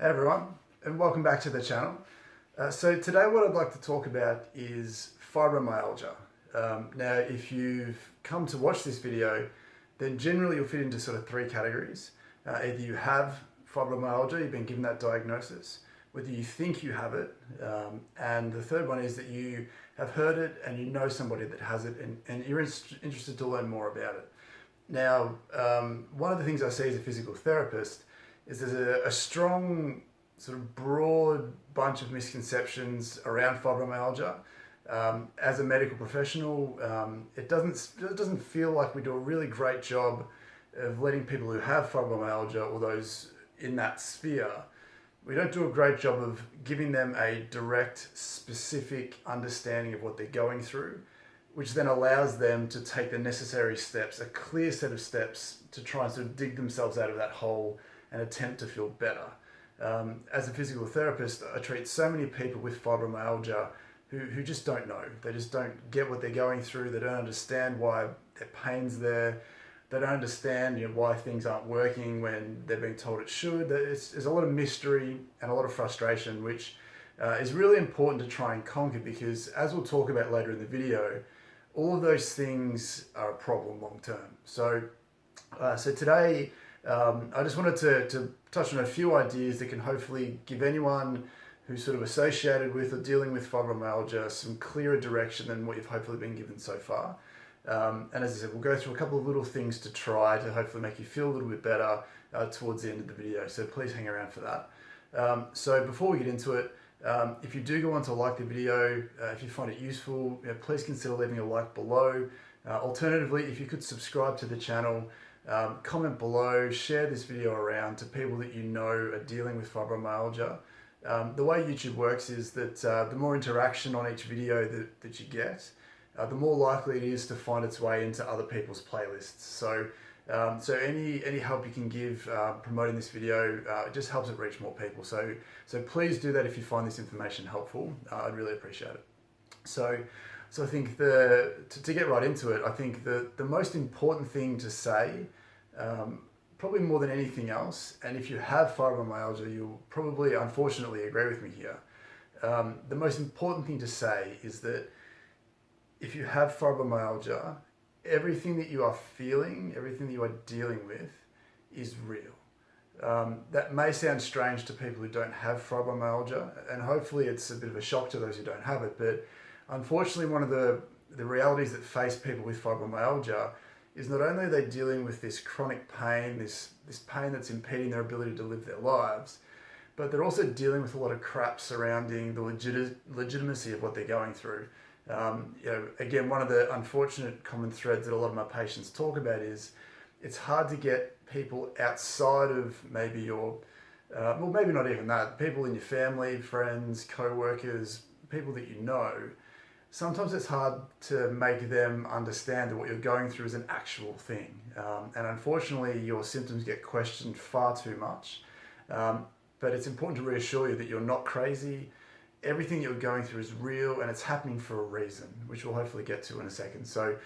Hey everyone, and welcome back to the channel. So today what I'd like to talk about is fibromyalgia. Now if you've come to watch this video, then generally you'll fit into sort of three categories. Either you have fibromyalgia, you've been given that diagnosis, whether you think you have it, and the third one is that you have heard it and you know somebody that has it and you're interested to learn more about it. Now, one of the things I see as a physical therapist is there's a strong, sort of broad bunch of misconceptions around fibromyalgia. As a medical professional, it doesn't feel like we do a really great job of letting people who have fibromyalgia or those in that sphere, we don't do a great job of giving them a direct, specific understanding of what they're going through, which then allows them to take the necessary steps, a clear set of steps to try and sort of dig themselves out of that hole and attempt to feel better. As a physical therapist, I treat so many people with fibromyalgia who just don't know. They just don't get what they're going through. They don't understand why their pain's there. They don't understand why things aren't working when they're being told it should. There's a lot of mystery and a lot of frustration, which is really important to try and conquer because, as we'll talk about later in the video, all of those things are a problem long term. So today, I just wanted to touch on a few ideas that can hopefully give anyone who's sort of associated with or dealing with fibromyalgia some clearer direction than what you've hopefully been given so far. And as I said, we'll go through a couple of little things to try to hopefully make you feel a little bit better towards the end of the video. So please hang around for that. So before we get into it, if you do go on to like the video, if you find it useful, please consider leaving a like below. Alternatively, if you could subscribe to the channel, comment below, share this video around to people that you know are dealing with fibromyalgia. The way YouTube works is that the more interaction on each video that you get, the more likely it is to find its way into other people's playlists. So any help you can give promoting this video, it just helps it reach more people. So please do that if you find this information helpful. I'd really appreciate it. So I think to get right into it, I think the most important thing to say, probably more than anything else, and if you have fibromyalgia, you'll probably unfortunately agree with me here. The most important thing to say is that if you have fibromyalgia, everything that you are feeling, everything that you are dealing with is real. That may sound strange to people who don't have fibromyalgia, and hopefully it's a bit of a shock to those who don't have it, but unfortunately one of the realities that face people with fibromyalgia is not only are they dealing with this chronic pain, this pain that's impeding their ability to live their lives, but they're also dealing with a lot of crap surrounding the legitimacy of what they're going through. Again, one of the unfortunate common threads that a lot of my patients talk about is it's hard to get people outside of maybe your, well, maybe not even that, people in your family, friends, co-workers, people that you know. Sometimes it's hard to make them understand that what you're going through is an actual thing. And unfortunately, your symptoms get questioned far too much. But it's important to reassure you that you're not crazy. Everything you're going through is real and it's happening for a reason, which we'll hopefully get to in a second. So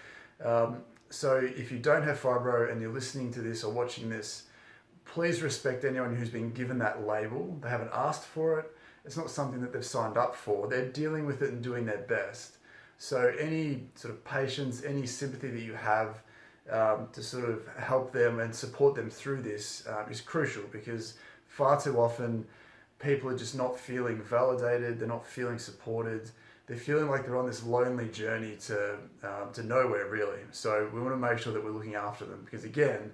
if you don't have fibro and you're listening to this or watching this, please respect anyone who's been given that label. They haven't asked for it. It's not something that they've signed up for. They're dealing with it and doing their best. So any sort of patience, any sympathy that you have to sort of help them and support them through this is crucial, because far too often people are just not feeling validated, they're not feeling supported, they're feeling like they're on this lonely journey to nowhere really. So we want to make sure that we're looking after them, because again,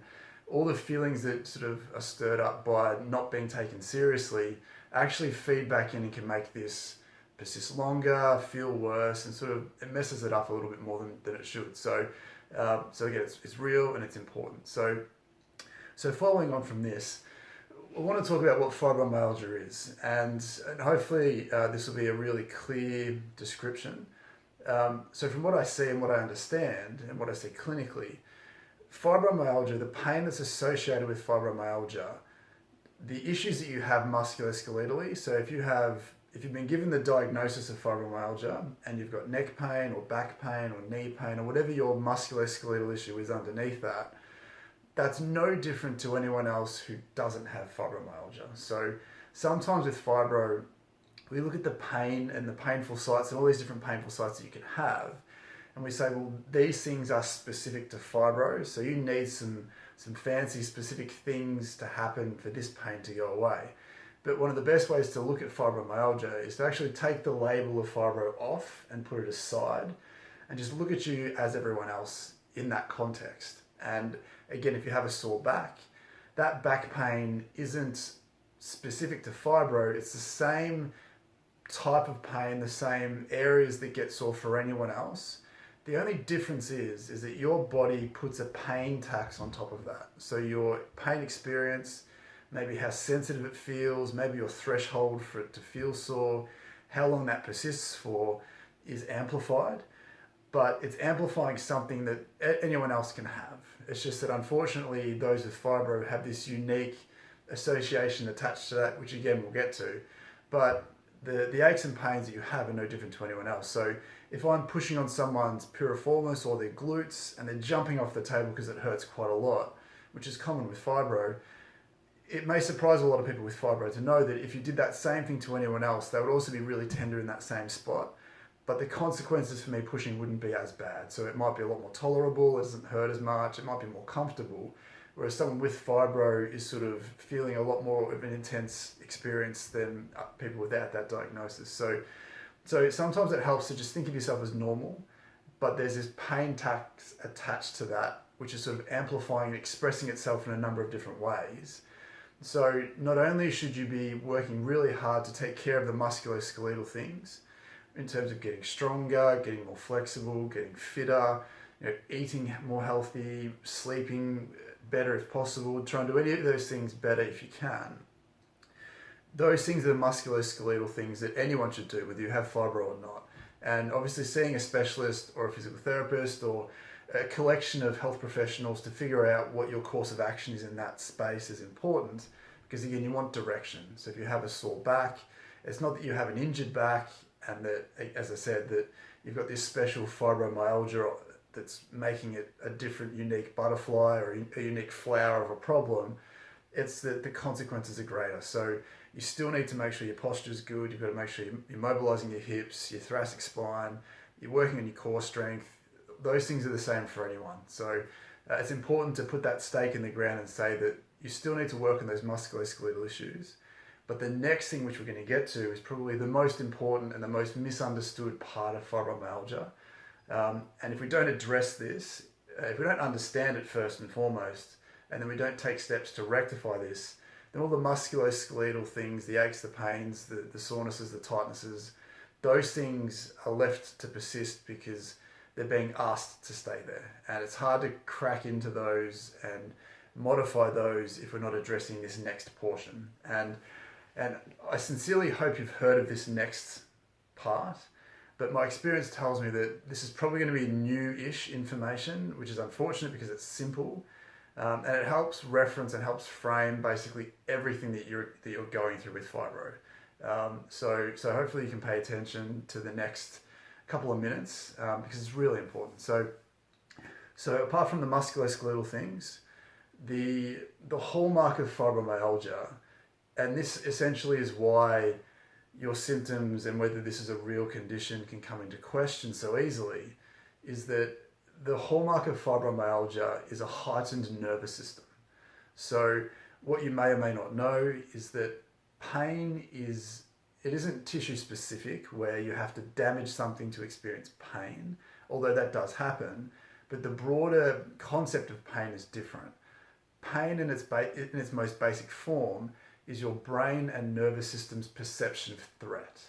all the feelings that sort of are stirred up by not being taken seriously actually feed back in and can make this persist longer, feel worse, and sort of it messes it up a little bit more than it should. So again, it's real and it's important. So following on from this, I want to talk about what fibromyalgia is, and hopefully this will be a really clear description. So from what I see and what I understand and what I see clinically, fibromyalgia, the pain that's associated with fibromyalgia, the issues that you have musculoskeletally, so if you've been given the diagnosis of fibromyalgia and you've got neck pain or back pain or knee pain or whatever your musculoskeletal issue is underneath that, that's no different to anyone else who doesn't have fibromyalgia. So sometimes with fibro, we look at the pain and the painful sites and all these different painful sites that you can have, and we say, well, these things are specific to fibro, so you need some fancy specific things to happen for this pain to go away. But one of the best ways to look at fibromyalgia is to actually take the label of fibro off and put it aside and just look at you as everyone else in that context. And again, if you have a sore back, that back pain isn't specific to fibro. It's the same type of pain, the same areas that get sore for anyone else. The only difference is that your body puts a pain tax on top of that. So your pain experience, maybe how sensitive it feels, maybe your threshold for it to feel sore, how long that persists for, is amplified. But it's amplifying something that anyone else can have. It's just that unfortunately those with fibro have this unique association attached to that, which again we'll get to. But the aches and pains that you have are no different to anyone else. So if I'm pushing on someone's piriformis or their glutes and they're jumping off the table because it hurts quite a lot, which is common with fibro, it may surprise a lot of people with fibro to know that if you did that same thing to anyone else, they would also be really tender in that same spot. But the consequences for me pushing wouldn't be as bad. So it might be a lot more tolerable, it doesn't hurt as much, it might be more comfortable. Whereas someone with fibro is sort of feeling a lot more of an intense experience than people without that diagnosis. So sometimes it helps to just think of yourself as normal, but there's this pain tax attached to that, which is sort of amplifying and expressing itself in a number of different ways. So not only should you be working really hard to take care of the musculoskeletal things, in terms of getting stronger, getting more flexible, getting fitter, eating more healthy, sleeping better if possible, try and do any of those things better if you can. Those things are musculoskeletal things that anyone should do, whether you have fibro or not. And obviously seeing a specialist or a physical therapist or a collection of health professionals to figure out what your course of action is in that space is important, because again, you want direction. So if you have a sore back, it's not that you have an injured back and that, as I said, that you've got this special fibromyalgia that's making it a different, unique butterfly or a unique flower of a problem. It's that the consequences are greater. So you still need to make sure your posture is good. You've got to make sure you're mobilizing your hips, your thoracic spine, you're working on your core strength. Those things are the same for anyone. So it's important to put that stake in the ground and say that you still need to work on those musculoskeletal issues. But the next thing, which we're going to get to, is probably the most important and the most misunderstood part of fibromyalgia. And if we don't address this, if we don't understand it first and foremost, and then we don't take steps to rectify this, then all the musculoskeletal things, the aches, the pains, the sorenesses, the tightnesses, those things are left to persist because they're being asked to stay there. And it's hard to crack into those and modify those if we're not addressing this next portion. And I sincerely hope you've heard of this next part, but my experience tells me that this is probably going to be new-ish information, which is unfortunate because it's simple, and it helps reference and helps frame basically everything that you're going through with fibro. So hopefully you can pay attention to the next couple of minutes because it's really important. So apart from the musculoskeletal things, the hallmark of fibromyalgia, and this essentially is why your symptoms and whether this is a real condition can come into question so easily, is that the hallmark of fibromyalgia is a heightened nervous system. So what you may or may not know is that pain isn't tissue specific where you have to damage something to experience pain, although that does happen, but the broader concept of pain is different. Pain in its most basic form is your brain and nervous system's perception of threat.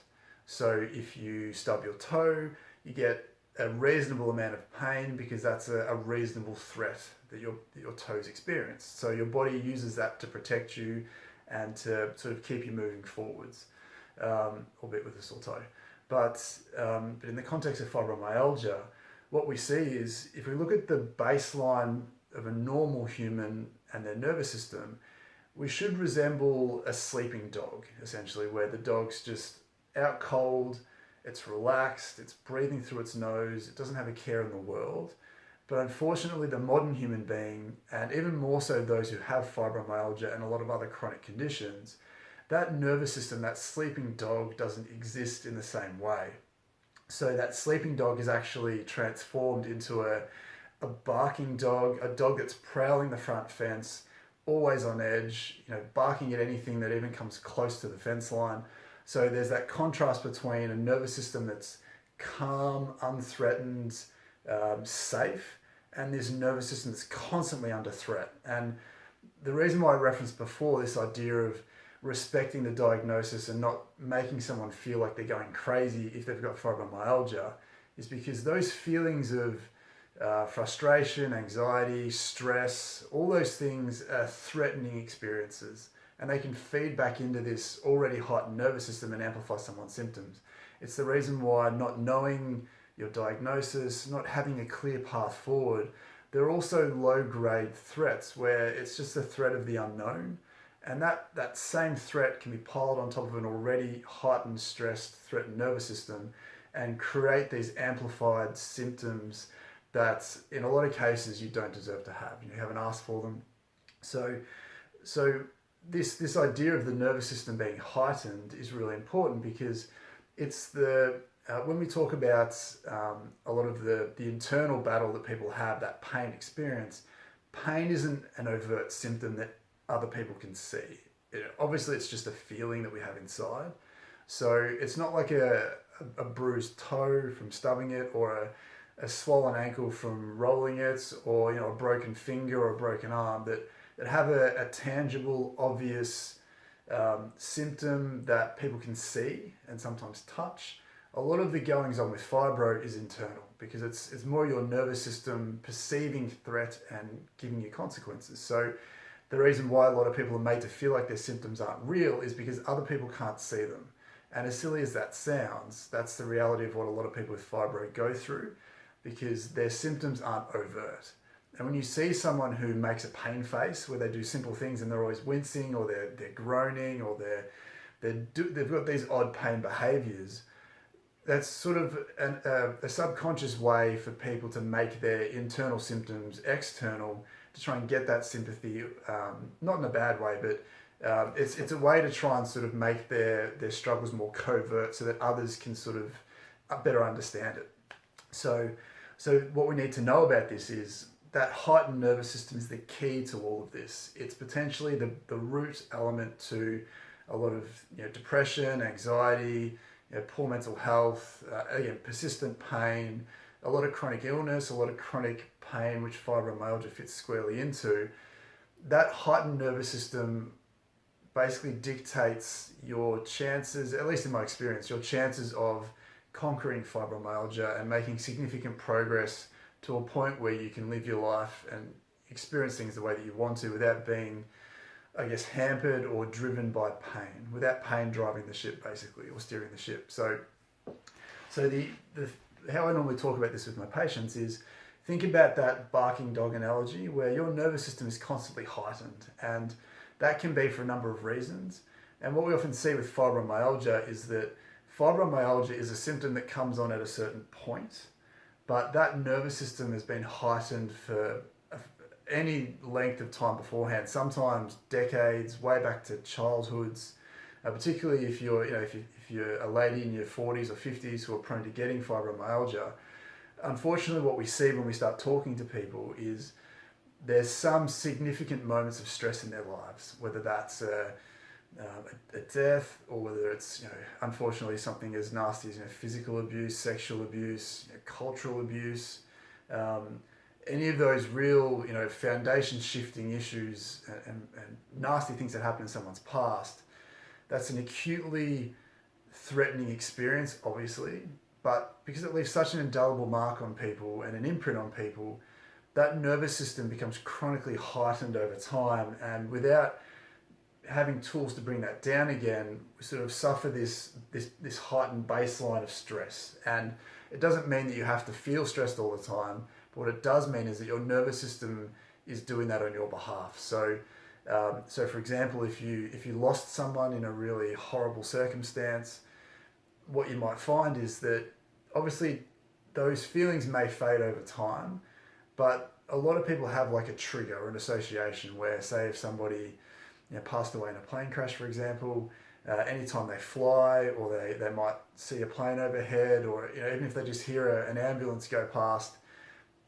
So if you stub your toe, you get a reasonable amount of pain because that's a reasonable threat that your toes experience. So your body uses that to protect you and to sort of keep you moving forwards, albeit with a sore toe. But in the context of fibromyalgia, what we see is if we look at the baseline of a normal human and their nervous system, we should resemble a sleeping dog, essentially, where the dog's just out cold, it's relaxed, it's breathing through its nose, it doesn't have a care in the world. But unfortunately, the modern human being, and even more so those who have fibromyalgia and a lot of other chronic conditions, that nervous system, that sleeping dog, doesn't exist in the same way. So that sleeping dog is actually transformed into a barking dog, a dog that's prowling the front fence, always on edge, barking at anything that even comes close to the fence line. So there's that contrast between a nervous system that's calm, unthreatened, safe, and this nervous system that's constantly under threat. And the reason why I referenced before this idea of respecting the diagnosis and not making someone feel like they're going crazy if they've got fibromyalgia is because those feelings of frustration, anxiety, stress, all those things are threatening experiences, and they can feed back into this already heightened nervous system and amplify someone's symptoms. It's the reason why not knowing your diagnosis, not having a clear path forward, they're also low-grade threats where it's just a threat of the unknown. And that same threat can be piled on top of an already heightened, stressed, threatened nervous system and create these amplified symptoms that in a lot of cases you don't deserve to have. You haven't asked for them. So this idea of the nervous system being heightened is really important because it's when we talk about a lot of the internal battle that people have, that pain experience, pain isn't an overt symptom that other people can see. Obviously, it's just a feeling that we have inside. So it's not like a bruised toe from stubbing it, or a swollen ankle from rolling it, or a broken finger or a broken arm that have a tangible, obvious symptom that people can see and sometimes touch. A lot of the goings on with fibro is internal because it's more your nervous system perceiving threat and giving you consequences. So the reason why a lot of people are made to feel like their symptoms aren't real is because other people can't see them. And as silly as that sounds, that's the reality of what a lot of people with fibro go through, because their symptoms aren't overt. And when you see someone who makes a pain face where they do simple things and they're always wincing, or they're groaning, or they've got these odd pain behaviors, that's sort of a subconscious way for people to make their internal symptoms external, to try and get that sympathy, not in a bad way, but it's a way to try and sort of make their struggles more covert so that others can sort of better understand it. So what we need to know about this is that heightened nervous system is the key to all of this. It's potentially the root element to a lot of depression, anxiety, poor mental health, again, persistent pain, a lot of chronic illness, a lot of chronic pain, which fibromyalgia fits squarely into. That heightened nervous system basically dictates your chances, at least in my experience, your chances of conquering fibromyalgia and making significant progress to a point where you can live your life and experience things the way that you want to without being, I guess, hampered or driven by pain, without pain driving the ship, basically, or steering the ship. So the how I normally talk about this with my patients is, think about that barking dog analogy where your nervous system is constantly heightened, and that can be for a number of reasons. And what we often see with fibromyalgia is that fibromyalgia is a symptom that comes on at a certain point, but that nervous system has been heightened for any length of time beforehand, sometimes decades, way back to childhoods, particularly if you're a lady in your 40s or 50s who are prone to getting fibromyalgia. Unfortunately, what we see when we start talking to people is there's some significant moments of stress in their lives, whether that's a death, or whether it's unfortunately something as nasty as physical abuse, sexual abuse, cultural abuse, any of those real foundation shifting issues and nasty things that happen in someone's past. That's an acutely threatening experience, obviously, but because it leaves such an indelible mark on people and an imprint on people, that nervous system becomes chronically heightened over time, and without having tools to bring that down again, we sort of suffer this heightened baseline of stress. And it doesn't mean that you have to feel stressed all the time, but what it does mean is that your nervous system is doing that on your behalf. So for example, if you lost someone in a really horrible circumstance, what you might find is that obviously those feelings may fade over time, But a lot of people have like a trigger or an association where, say, if somebody passed away in a plane crash, for example, anytime they fly, or they might see a plane overhead, or even if they just hear an ambulance go past,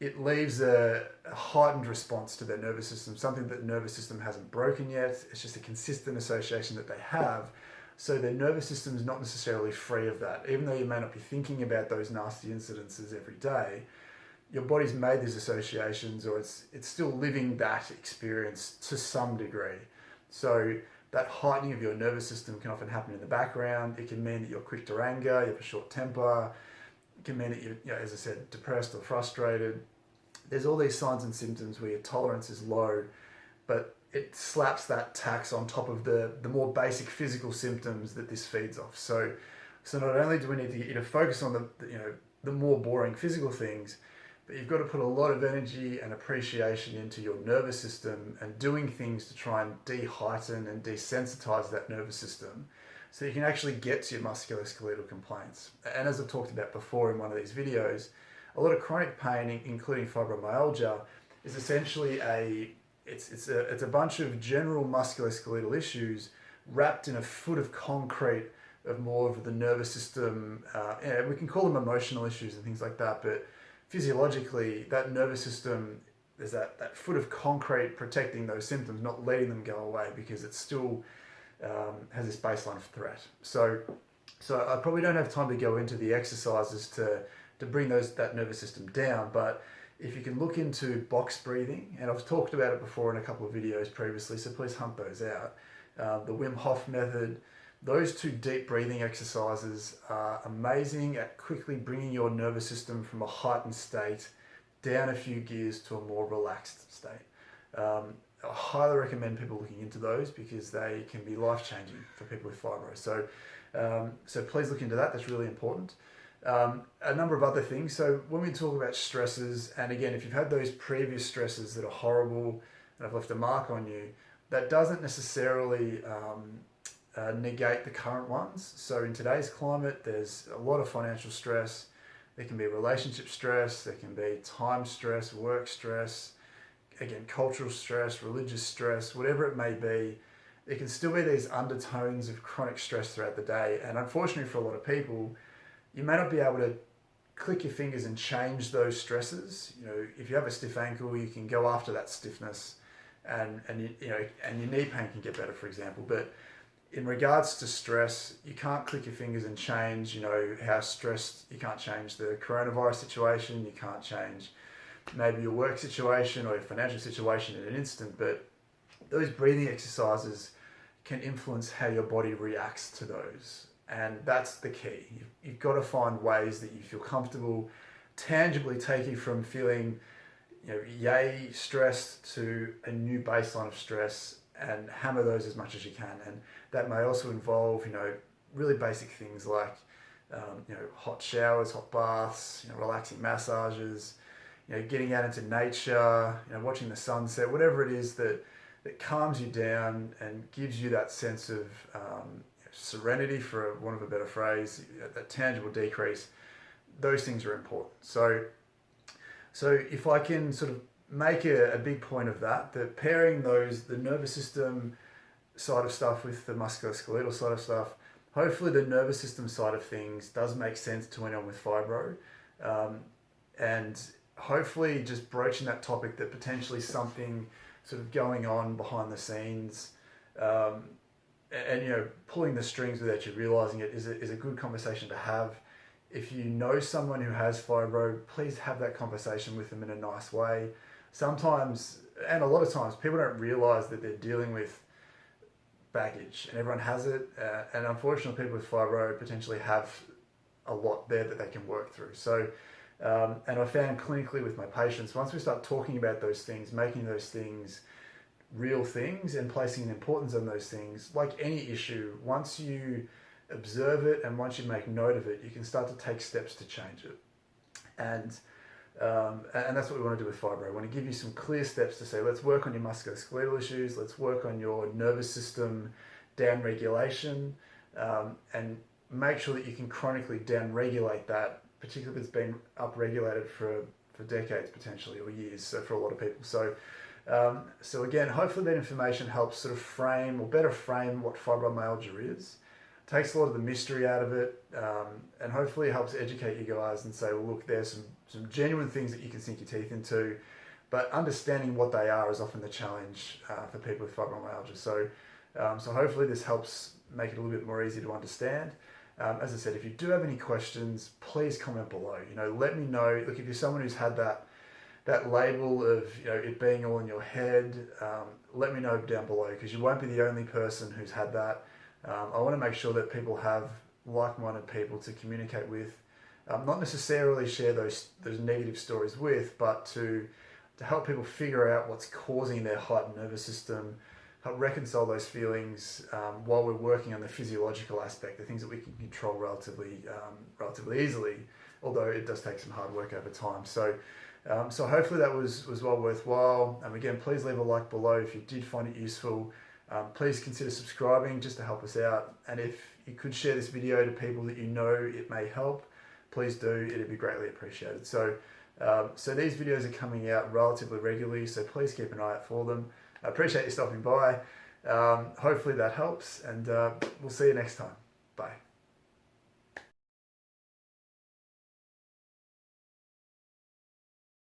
it leaves a heightened response to their nervous system, something that the nervous system hasn't broken yet. It's just a consistent association that they have. So their nervous system is not necessarily free of that. Even though you may not be thinking about those nasty incidences every day, your body's made these associations, or it's still living that experience to some degree. So that heightening of your nervous system can often happen in the background. It can mean that you're quick to anger, you have a short temper. It can mean that you're, as I said, depressed or frustrated. There's all these signs and symptoms where your tolerance is low, but it slaps that tax on top of the more basic physical symptoms that this feeds off. So not only do we need to get you to focus on the more boring physical things, but you've got to put a lot of energy and appreciation into your nervous system and doing things to try and de-heighten and desensitize that nervous system so you can actually get to your musculoskeletal complaints. And as I've talked about before in one of these videos, a lot of chronic pain, including fibromyalgia, is essentially it's a bunch of general musculoskeletal issues wrapped in a foot of concrete of more of the nervous system. We can call them emotional issues and things like that, but physiologically, that nervous system, there's that foot of concrete protecting those symptoms, not letting them go away, because it still has this baseline of threat. So I probably don't have time to go into the exercises to bring that nervous system down, but if you can look into box breathing, and I've talked about it before in a couple of videos previously, so please hunt those out. The Wim Hof method, those two deep breathing exercises are amazing at quickly bringing your nervous system from a heightened state down a few gears to a more relaxed state. I highly recommend people looking into those because they can be life-changing for people with fibro. So please look into that. That's really important. A number of other things. So when we talk about stresses, and again, if you've had those previous stresses that are horrible and have left a mark on you, that doesn't necessarily negate the current ones. So in today's climate, there's a lot of financial stress. There can be relationship stress, there can be time stress, work stress, again, cultural stress, religious stress, whatever it may be. There can still be these undertones of chronic stress throughout the day. And unfortunately for a lot of people, you may not be able to click your fingers and change those stresses. If you have a stiff ankle, you can go after that stiffness, and your knee pain can get better, for example. But in regards to stress, you can't click your fingers and change, how stressed. You can't change the coronavirus situation. You can't change maybe your work situation or your financial situation in an instant. But those breathing exercises can influence how your body reacts to those. And that's the key. You've got to find ways that you feel comfortable, tangibly take you from feeling, yay stressed to a new baseline of stress, and hammer those as much as you can. And that may also involve, really basic things like, hot showers, hot baths, relaxing massages, getting out into nature, watching the sunset, whatever it is that calms you down and gives you that sense of serenity, for want of a better phrase, that tangible decrease. Those things are important. So if I can sort of make a big point of that pairing the nervous system side of stuff with the musculoskeletal side of stuff, hopefully the nervous system side of things does make sense to anyone with fibro, and hopefully just broaching that topic that potentially something sort of going on behind the scenes, and pulling the strings without you realizing it is a good conversation to have. If you know someone who has fibro, please have that conversation with them in a nice way. Sometimes, and a lot of times, people don't realize that they're dealing with baggage, and everyone has it. And unfortunately, people with fibro potentially have a lot there that they can work through. So, and I found clinically with my patients, once we start talking about those things, making those things real things and placing an importance on those things, like any issue, once you observe it and once you make note of it, you can start to take steps to change it. And that's what we want to do with fibro. I want to give you some clear steps to say, let's work on your musculoskeletal issues, let's work on your nervous system down-regulation, and make sure that you can chronically down-regulate that, particularly if it's been up-regulated for decades potentially, or years, so for a lot of people. So again, hopefully that information helps sort of frame or better frame what fibromyalgia is, takes a lot of the mystery out of it, and hopefully helps educate you guys and say, well, look, there's some genuine things that you can sink your teeth into, but understanding what they are is often the challenge for people with fibromyalgia. So hopefully this helps make it a little bit more easy to understand. As I said, if you do have any questions, please comment below. Let me know. Look, if you're someone who's had that label of it being all in your head, let me know down below, because you won't be the only person who's had that. I want to make sure that people have like-minded people to communicate with, not necessarily share those negative stories with, but to help people figure out what's causing their heightened nervous system, help reconcile those feelings while we're working on the physiological aspect, the things that we can control relatively easily, although it does take some hard work over time. So hopefully that was well worthwhile. Again, please leave a like below if you did find it useful. Please consider subscribing just to help us out. And if you could share this video to people that you know it may help, please do. It'd be greatly appreciated. So these videos are coming out relatively regularly, so please keep an eye out for them. I appreciate you stopping by. Hopefully that helps, and we'll see you next time. Bye.